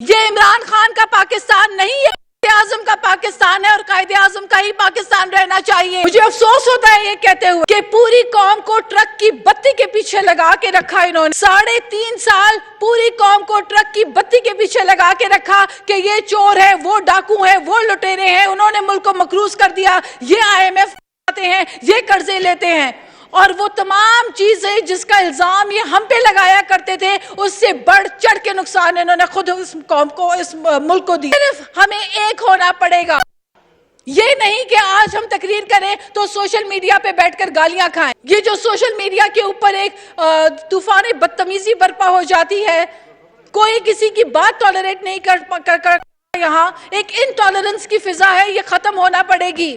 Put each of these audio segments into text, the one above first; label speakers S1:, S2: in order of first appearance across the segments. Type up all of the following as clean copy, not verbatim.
S1: یہ عمران خان کا پاکستان نہیں ہے، قائد اعظم کا پاکستان ہے اور قائد اعظم کا ہی پاکستان رہنا چاہیے۔ مجھے افسوس ہوتا ہے یہ کہتے ہوئے کہ پوری قوم کو ٹرک کی بتی کے پیچھے لگا کے رکھا انہوں نے۔ 3.5 سال پوری قوم کو ٹرک کی بتی کے پیچھے لگا کے رکھا کہ یہ چور ہے، وہ ڈاکو ہے، وہ لٹیرے ہیں، انہوں نے ملک کو مقروض کر دیا، یہ IMF آتے ہیں، یہ قرضے لیتے ہیں، اور وہ تمام چیزیں جس کا الزام یہ ہم پہ لگایا کرتے تھے اس سے بڑھ چڑھ کے نقصان انہوں نے خود اس قوم کو، اس ملک کو دی۔ صرف ہمیں ایک ہونا پڑے گا، یہ نہیں کہ آج ہم تقریر کریں تو سوشل میڈیا پہ بیٹھ کر گالیاں کھائیں۔ یہ جو سوشل میڈیا کے اوپر ایک طوفان بدتمیزی برپا ہو جاتی ہے، کوئی کسی کی بات ٹالریٹ نہیں کر یہاں ایک انٹالرنس کی فضا ہے، یہ ختم ہونا پڑے گی۔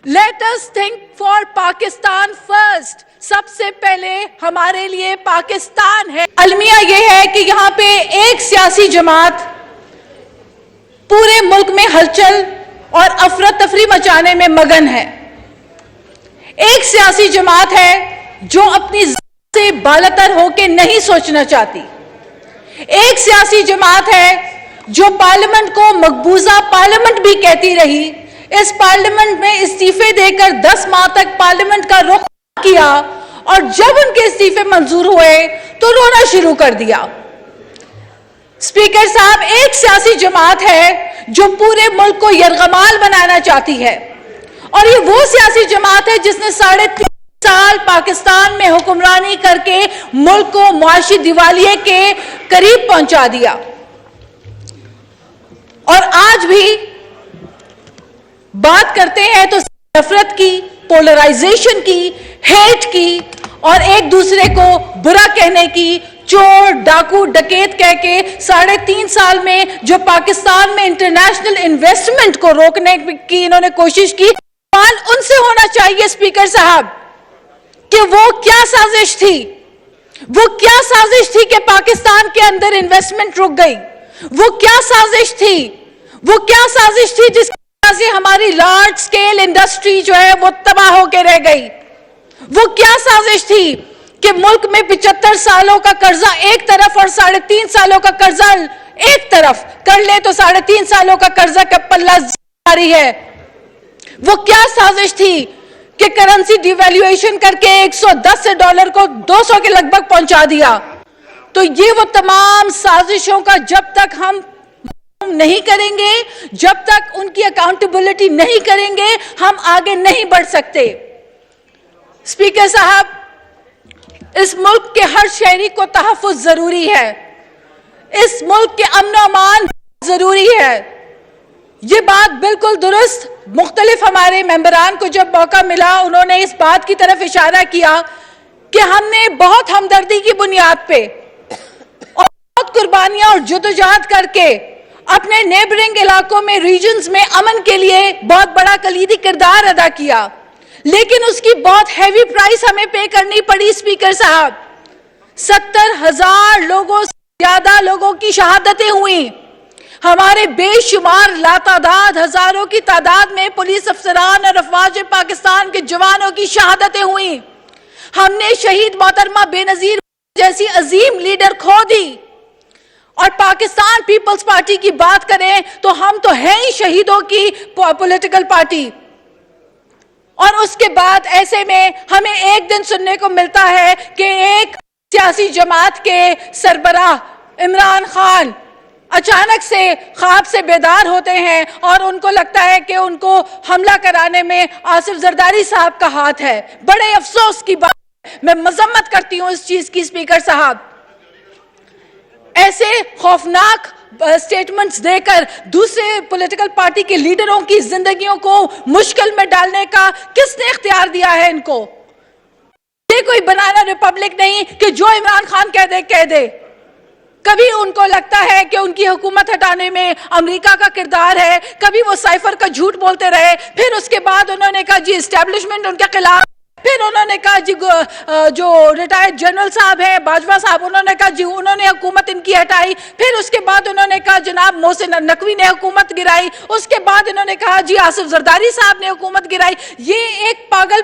S1: Let us think for Pakistan first۔ سب سے پہلے ہمارے لیے پاکستان ہے۔ المیہ یہ ہے کہ یہاں پہ ایک سیاسی جماعت پورے ملک میں ہلچل اور افراتفری مچانے میں مگن ہے۔ ایک سیاسی جماعت ہے جو اپنی ذات سے بالاتر ہو کے نہیں سوچنا چاہتی۔ ایک سیاسی جماعت ہے جو پارلیمنٹ کو مقبوضہ پارلیمنٹ بھی کہتی رہی، اس پارلیمنٹ میں استعفے دے کر 10 ماہ تک پارلیمنٹ کا رخ کیا، اور جب ان کے استعفے منظور ہوئے تو رونا شروع کر دیا۔ اسپیکر صاحب، ایک سیاسی جماعت ہے جو پورے ملک کو یرغمال بنانا چاہتی ہے، اور یہ وہ سیاسی جماعت ہے جس نے 3.5 سال پاکستان میں حکمرانی کر کے ملک کو معاشی دیوالیے کے قریب پہنچا دیا، اور آج بھی بات کرتے ہیں تو نفرت کی، پولرائزیشن کی، ہیٹ کی، اور ایک دوسرے کو برا کہنے کی، چور، ڈاکو، ڈکیت کہہ کے 3.5 سال میں جو پاکستان میں انٹرنیشنل انویسٹمنٹ کو روکنے کی انہوں نے کوشش کی۔ سوال ان سے ہونا چاہیے اسپیکر صاحب کہ وہ کیا سازش تھی، وہ کیا سازش تھی کہ پاکستان کے اندر انویسٹمنٹ رک گئی، وہ کیا سازش تھی، وہ کیا سازش تھی جس سے ہماری لارج سکیل انڈسٹری جو ہے وہ تباہ ہو کے رہ گئی، وہ کیا سازش تھی کہ ملک میں 75 سالوں کا قرضہ ایک طرف اور 3.5 سالوں کا قرضہ ایک طرف کر لے تو 3.5 سالوں کا قرضہ کا پلہ جاری ہے۔ وہ کیا سازش تھی کہ کرنسی ڈی ویلیویشن کر کے 110 سے ڈالر کو 200 کے لگ بھگ پہنچا دیا۔ تو یہ وہ تمام سازشوں کا جب تک ہم نہیں کریں گے، جب تک ان کی اکاؤنٹیبلٹی نہیں کریں گے، ہم آگے نہیں بڑھ سکتے۔ اسپیکر صاحب، اس ملک کے ہر شہری کو تحفظ ضروری ہے، اس ملک کے امن و امان ضروری ہے۔ یہ بات بالکل درست، مختلف ہمارے ممبران کو جب موقع ملا انہوں نے اس بات کی طرف اشارہ کیا کہ ہم نے بہت ہمدردی کی بنیاد پہ اور بہت قربانیاں اور جدوجہد کر کے اپنے نیبرنگ علاقوں میں، ریجنز میں امن کے لیے بہت بڑا کلیدی کردار ادا کیا، لیکن اس کی بہت ہیوی پرائس ہمیں پے کرنی پڑی۔ اسپیکر صاحب، 70,000 لوگوں سے زیادہ لوگوں کی شہادتیں ہوئیں، ہمارے بے شمار لاتعداد ہزاروں کی تعداد میں پولیس افسران اور افواج پاکستان کے جوانوں کی شہادتیں ہوئیں۔ ہم نے شہید محترمہ بے نظیر جیسی عظیم لیڈر کھو دی، اور پاکستان پیپلز پارٹی کی بات کریں تو ہم تو ہیں ہی شہیدوں کی پولیٹیکل پارٹی، اور اس کے بعد ایسے میں ہمیں ایک دن سننے کو ملتا ہے کہ ایک سیاسی جماعت کے سربراہ عمران خان اچانک سے خواب سے بیدار ہوتے ہیں اور ان کو لگتا ہے کہ ان کو حملہ کرانے میں آصف زرداری صاحب کا ہاتھ ہے۔ بڑے افسوس کی بات ہے، میں مذمت کرتی ہوں اس چیز کی اسپیکر صاحب۔ ایسے خوفناک سٹیٹمنٹس دے کر دوسرے پولیٹیکل پارٹی کے لیڈروں کی زندگیوں کو مشکل میں ڈالنے کا کس نے اختیار دیا ہے ان کو؟ یہ کوئی بنانا ریپبلک نہیں کہ جو عمران خان کہہ دے کہہ دے۔ کبھی ان کو لگتا ہے کہ ان کی حکومت ہٹانے میں امریکہ کا کردار ہے، کبھی وہ سائفر کا جھوٹ بولتے رہے، پھر اس کے بعد انہوں نے کہا جی اسٹیبلشمنٹ ان کے خلاف، پھر انہوں نے کہا جی جو ریٹائرڈ جنرل صاحب ہیں باجوہ صاحب، انہوں نے کہا جی انہوں نے حکومت ان کی ہٹائی، پھر اس کے بعد انہوں نے کہا جناب محسن نقوی نے حکومت گرائی، اس کے بعد انہوں نے کہا جی آصف زرداری صاحب نے حکومت گرائی۔ یہ ایک پاگل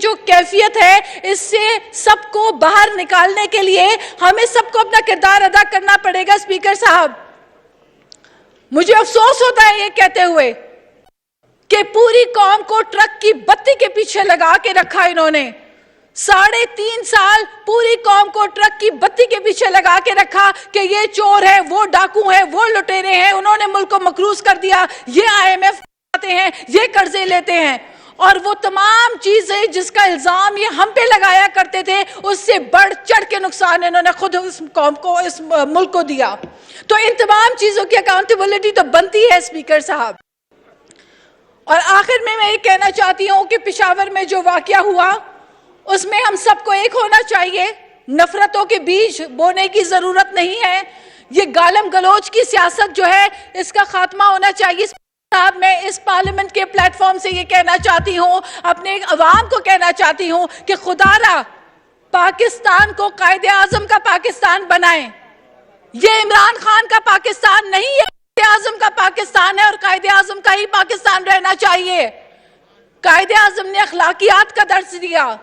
S1: جو کیفیت ہے اس سے سب کو باہر نکالنے کے لیے ہمیں سب کو اپنا کردار ادا کرنا پڑے گا. اسپیکر صاحب مجھے افسوس ہوتا ہے یہ کہتے ہوئے کہ پوری قوم کو ٹرک کی بتی کے پیچھے لگا کے رکھا انہوں نے. 3.5 سال پوری قوم کو ٹرک کی بتی کے پیچھے لگا کے رکھا کہ یہ چور ہے, وہ ڈاکو ہے, وہ لٹیرے ہیں. انہوں نے ملک کو مقروض کر دیا, یہ IMF آتے ہیں, یہ قرضے لیتے ہیں, اور وہ تمام چیزیں جس کا الزام یہ ہم پہ لگایا کرتے تھے اس سے بڑھ چڑھ کے نقصان انہوں نے خود اس قوم کو, اس ملک کو دیا. تو ان تمام چیزوں کی اکاؤنٹیبلٹی تو بنتی ہے اسپیکر صاحب. اور آخر میں یہ کہنا چاہتی ہوں کہ پشاور میں جو واقعہ ہوا اس میں ہم سب کو ایک ہونا چاہیے. نفرتوں کے بیج بونے کی ضرورت نہیں ہے. یہ گالم گلوچ کی سیاست جو ہے اس کا خاتمہ ہونا چاہیے. صاحب میں اس پارلیمنٹ کے پلیٹ فارم سے یہ کہنا چاہتی ہوں, اپنے عوام کو کہنا چاہتی ہوں کہ خدا را پاکستان کو قائد اعظم کا پاکستان بنائیں. یہ عمران خان کا پاکستان نہیں ہے, قائد اعظم کا پاکستان ہے, اور قائد اعظم کا ہی پاکستان رہنا چاہیے. قائد اعظم نے اخلاقیات کا درس دیا.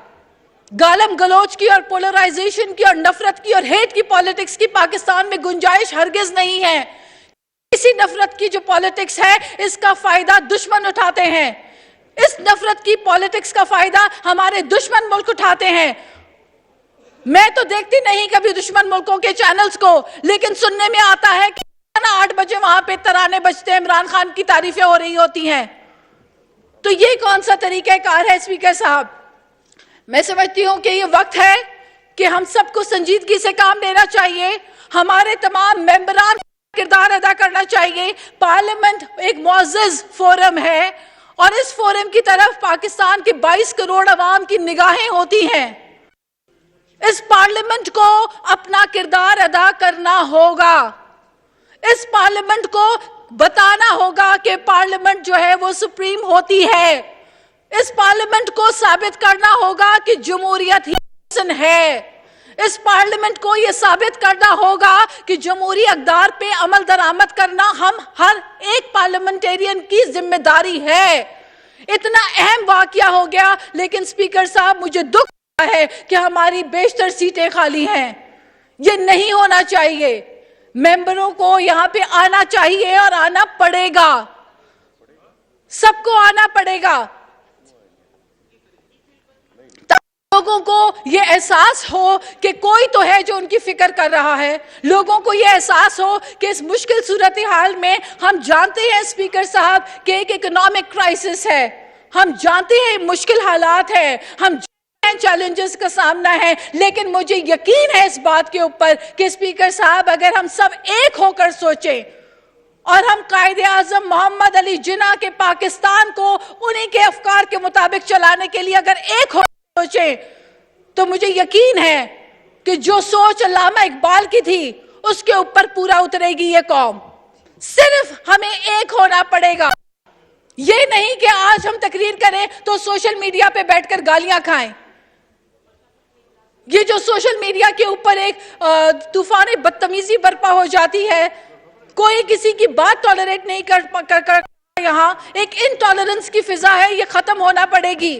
S1: گالم گلوچ کی اور پولرائزیشن کی اور نفرت کی اور ہیٹ کی پالیٹکس کی پاکستان میں گنجائش ہرگز نہیں ہے. اسی نفرت کی جو پالیٹکس ہے اس کا فائدہ دشمن اٹھاتے ہیں. اس نفرت کی پالیٹکس کا فائدہ ہمارے دشمن ملک اٹھاتے ہیں. میں تو دیکھتی نہیں کبھی دشمن ملکوں کے چینلز کو, لیکن سننے میں آتا ہے کہ 8 بجے وہاں پہ ترانے بجتے ہیں, عمران خان کی تعریفیں ہو رہی ہوتی ہیں. تو یہ کون سا طریقہ کار ہے اسپیکر صاحب؟ میں سمجھتی ہوں کہ یہ وقت ہے کہ ہم سب کو سنجیدگی سے کام لینا چاہیے. ہمارے تمام ممبران کردار ادا کرنا چاہیے. پارلیمنٹ ایک معزز فورم ہے اور اس فورم کی طرف پاکستان کے 22 کروڑ عوام کی نگاہیں ہوتی ہیں. اس پارلیمنٹ کو اپنا کردار ادا کرنا ہوگا. اس پارلیمنٹ کو بتانا ہوگا کہ پارلیمنٹ جو ہے وہ سپریم ہوتی ہے. اس پارلیمنٹ کو ثابت کرنا ہوگا کہ جمہوریت ہی حسن ہے. اس پارلیمنٹ کو یہ ثابت کرنا ہوگا کہ جمہوری اقدار پہ عمل درآمد کرنا ہم ہر ایک پارلیمنٹیرین کی ذمہ داری ہے. اتنا اہم واقعہ ہو گیا, لیکن اسپیکر صاحب مجھے دکھ ہے کہ ہماری بیشتر سیٹیں خالی ہیں. یہ نہیں ہونا چاہیے. ممبروں کو یہاں پہ آنا چاہیے اور آنا پڑے گا. سب کو آنا پڑے گا. لوگوں کو یہ احساس ہو کہ کوئی تو ہے جو ان کی فکر کر رہا ہے. لوگوں کو یہ احساس ہو کہ اس مشکل صورتحال میں ہم جانتے ہیں اسپیکر صاحب کہ ایک اکنامک کرائسس ہے. ہم جانتے ہیں مشکل حالات ہیں, ہم چیلنجز کا سامنا ہے, لیکن مجھے یقین ہے اس بات کے اوپر کہ اسپیکر صاحب اگر ہم سب ایک ہو کر سوچیں اور ہم قائد اعظم محمد علی جناح کے پاکستان کو انہی کے افکار کے مطابق چلانے کے لیے اگر ایک ہو کر سوچیں تو مجھے یقین ہے کہ جو سوچ علامہ اقبال کی تھی اس کے اوپر پورا اترے گی یہ قوم. صرف ہمیں ایک ہونا پڑے گا. یہ نہیں کہ آج ہم تقریر کریں تو سوشل میڈیا پہ بیٹھ کر گالیاں کھائیں. یہ جو سوشل میڈیا کے اوپر ایک طوفان بدتمیزی برپا ہو جاتی ہے, کوئی کسی کی بات ٹالریٹ نہیں کر یہاں ایک انٹالرنس کی فضا ہے, یہ ختم ہونا پڑے گی.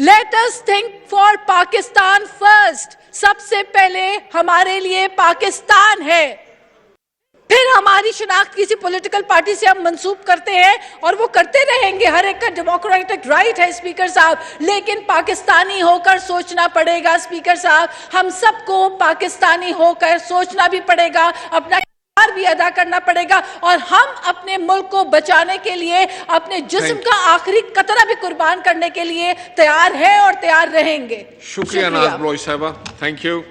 S1: Let us think for Pakistan first. سب سے پہلے ہمارے لیے پاکستان ہے. پھر ہماری شناخت کسی پولیٹیکل پارٹی سے ہم منسوب کرتے ہیں اور وہ کرتے رہیں گے, ہر ایک کا ڈیموکریٹک رائٹ ہے اسپیکر صاحب, لیکن پاکستانی ہو کر سوچنا پڑے گا اسپیکر صاحب. ہم سب کو پاکستانی ہو کر سوچنا بھی پڑے گا, اپنا کردار بھی ادا کرنا پڑے گا, اور ہم اپنے ملک کو بچانے کے لیے اپنے جسم کا آخری قطرہ بھی قربان کرنے کے لیے تیار ہیں اور تیار رہیں گے.
S2: شکریہ ناز بلوچ صاحبہ. Thank you.